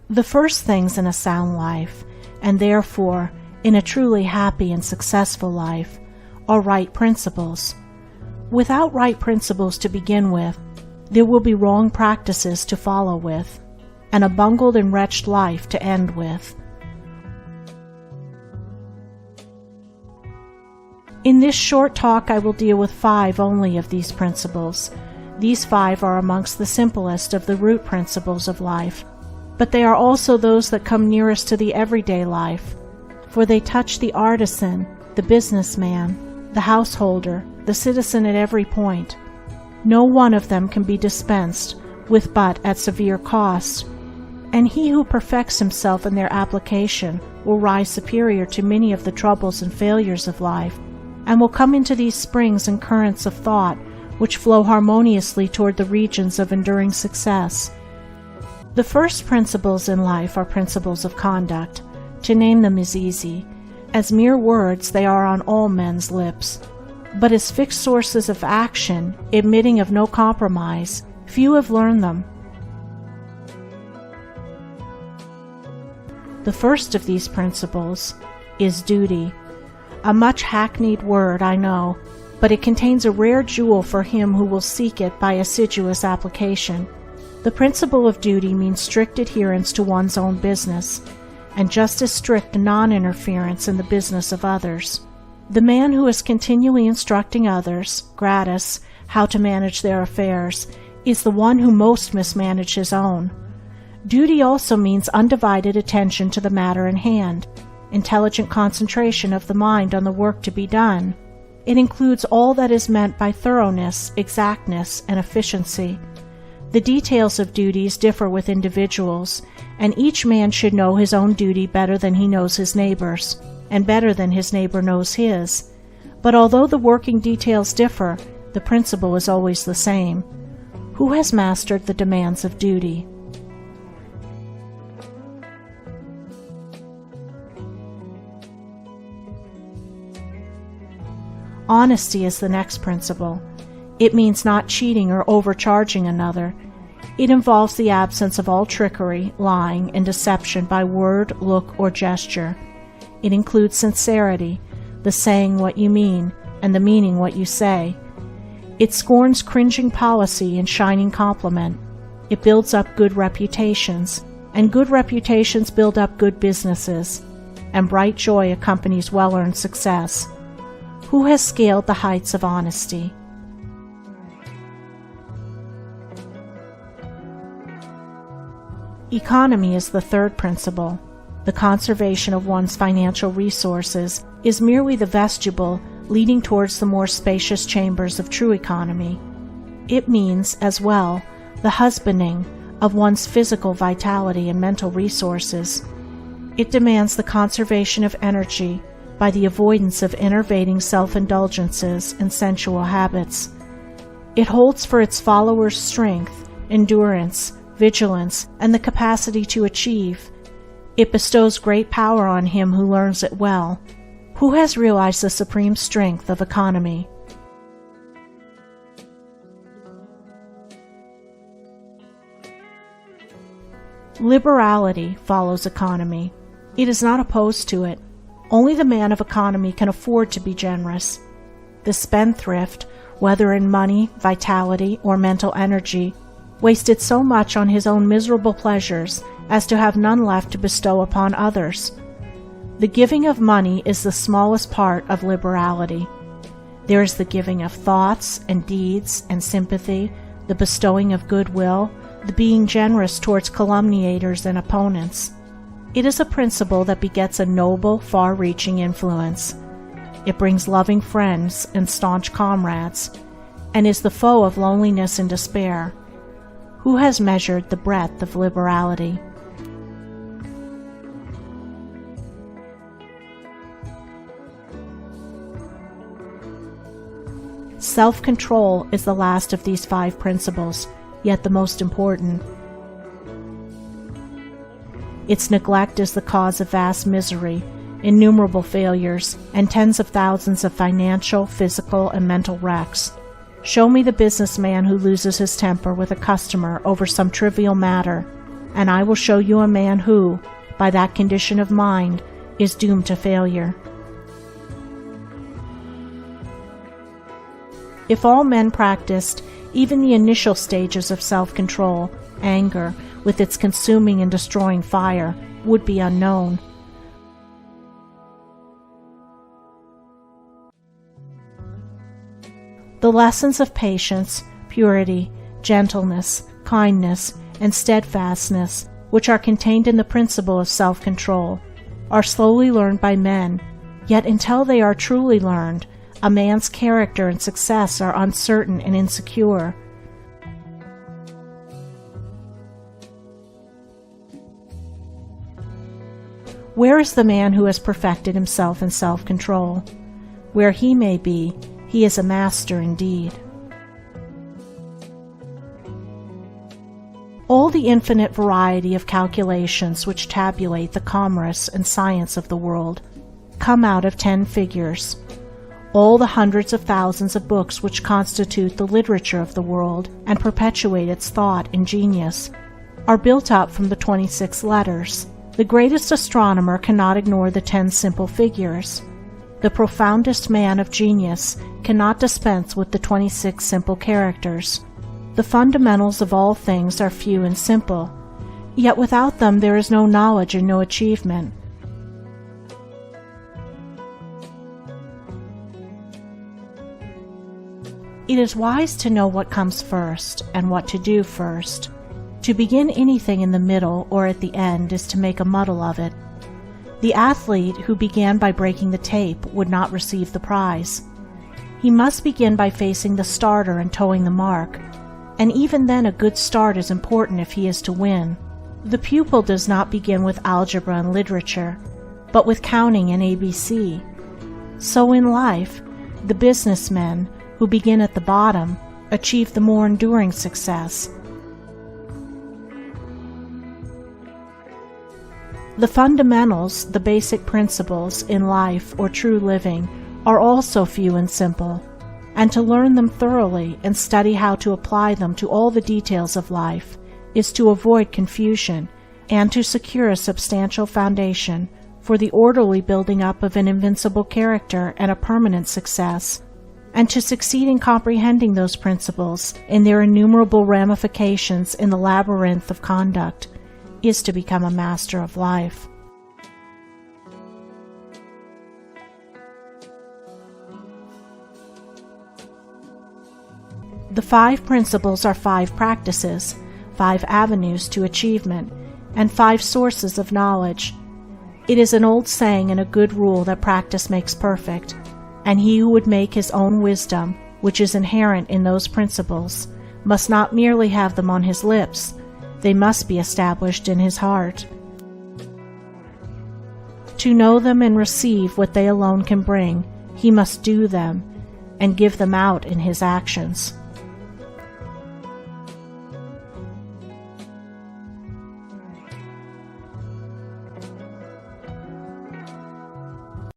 The first things in a sound life, and therefore in a truly happy and successful life, are right principles. Without right principles to begin with, there will be wrong practices to follow with, and a bungled and wretched life to end with. In this short talk I will deal with 5 only of these principles. These 5 are amongst the simplest of the root principles of life, but they are also those that come nearest to the everyday life, for they touch the artisan, the businessman, the householder, the citizen at every point. No one of them can be dispensed with but at severe cost, and he who perfects himself in their application will rise superior to many of the troubles and failures of life, and will come into these springs and currents of thought which flow harmoniously toward the regions of enduring success. The first principles in life are principles of conduct. To name them is easy. As mere words they are on all men's lips, but as fixed sources of action, admitting of no compromise, few have learned them. The first of these principles is duty. A much hackneyed word, I know, but it contains a rare jewel for him who will seek it by assiduous application. The principle of duty means strict adherence to one's own business, and just as strict non-interference in the business of others. The man who is continually instructing others, gratis, how to manage their affairs, is the one who most mismanages his own. Duty also means undivided attention to the matter in hand, intelligent concentration of the mind on the work to be done. It includes all that is meant by thoroughness, exactness, and efficiency. The details of duties differ with individuals, and each man should know his own duty better than he knows his neighbor's, and better than his neighbor knows his. But although the working details differ, the principle is always the same. Who has mastered the demands of duty? Honesty is the next principle. It means not cheating or overcharging another. It involves the absence of all trickery, lying, and deception by word, look, or gesture. It includes sincerity, the saying what you mean, and the meaning what you say. It scorns cringing policy and shining compliment. It builds up good reputations, and good reputations build up good businesses, and bright joy accompanies well-earned success. Who has scaled the heights of honesty? Economy is the third principle. The conservation of one's financial resources is merely the vestibule leading towards the more spacious chambers of true economy. It means, as well, the husbanding of one's physical vitality and mental resources. It demands the conservation of energy by the avoidance of enervating self-indulgences and sensual habits. It holds for its followers strength, endurance, vigilance, and the capacity to achieve. It bestows great power on him who learns it well. Who has realized the supreme strength of economy? Liberality follows economy. It is not opposed to it. Only the man of economy can afford to be generous. The spendthrift, whether in money, vitality, or mental energy, wasted so much on his own miserable pleasures as to have none left to bestow upon others. The giving of money is the smallest part of liberality. There is the giving of thoughts and deeds and sympathy, the bestowing of goodwill, the being generous towards calumniators and opponents. It is a principle that begets a noble, far-reaching influence. It brings loving friends and staunch comrades, and is the foe of loneliness and despair. Who has measured the breadth of liberality? Self-control is the last of these 5 principles, yet the most important. Its neglect is the cause of vast misery, innumerable failures, and tens of thousands of financial, physical, and mental wrecks. Show me the businessman who loses his temper with a customer over some trivial matter, and I will show you a man who, by that condition of mind, is doomed to failure. If all men practiced even the initial stages of self-control, anger, with its consuming and destroying fire, would be unknown. The lessons of patience, purity, gentleness, kindness, and steadfastness, which are contained in the principle of self-control, are slowly learned by men, yet until they are truly learned, a man's character and success are uncertain and insecure. Where is the man who has perfected himself in self-control? Where he may be, he is a master indeed. All the infinite variety of calculations which tabulate the commerce and science of the world come out of 10 figures. All the hundreds of thousands of books which constitute the literature of the world and perpetuate its thought and genius are built up from the 26 letters. The greatest astronomer cannot ignore the 10 simple figures. The profoundest man of genius cannot dispense with the 26 simple characters. The fundamentals of all things are few and simple, yet without them there is no knowledge and no achievement. It is wise to know what comes first and what to do first. To begin anything in the middle or at the end is to make a muddle of it. The athlete who began by breaking the tape would not receive the prize. He must begin by facing the starter and towing the mark, and even then a good start is important if he is to win. The pupil does not begin with algebra and literature, but with counting and ABC. So in life, the businessmen who begin at the bottom achieve the more enduring success. The fundamentals, the basic principles in life or true living, are also few and simple, and to learn them thoroughly and study how to apply them to all the details of life is to avoid confusion and to secure a substantial foundation for the orderly building up of an invincible character and a permanent success, and to succeed in comprehending those principles in their innumerable ramifications in the labyrinth of conduct is to become a master of life. The 5 principles are 5 practices, 5 avenues to achievement, and 5 sources of knowledge. It is an old saying and a good rule that practice makes perfect, and he who would make his own wisdom, which is inherent in those principles, must not merely have them on his lips, they must be established in his heart. To know them and receive what they alone can bring, he must do them and give them out in his actions.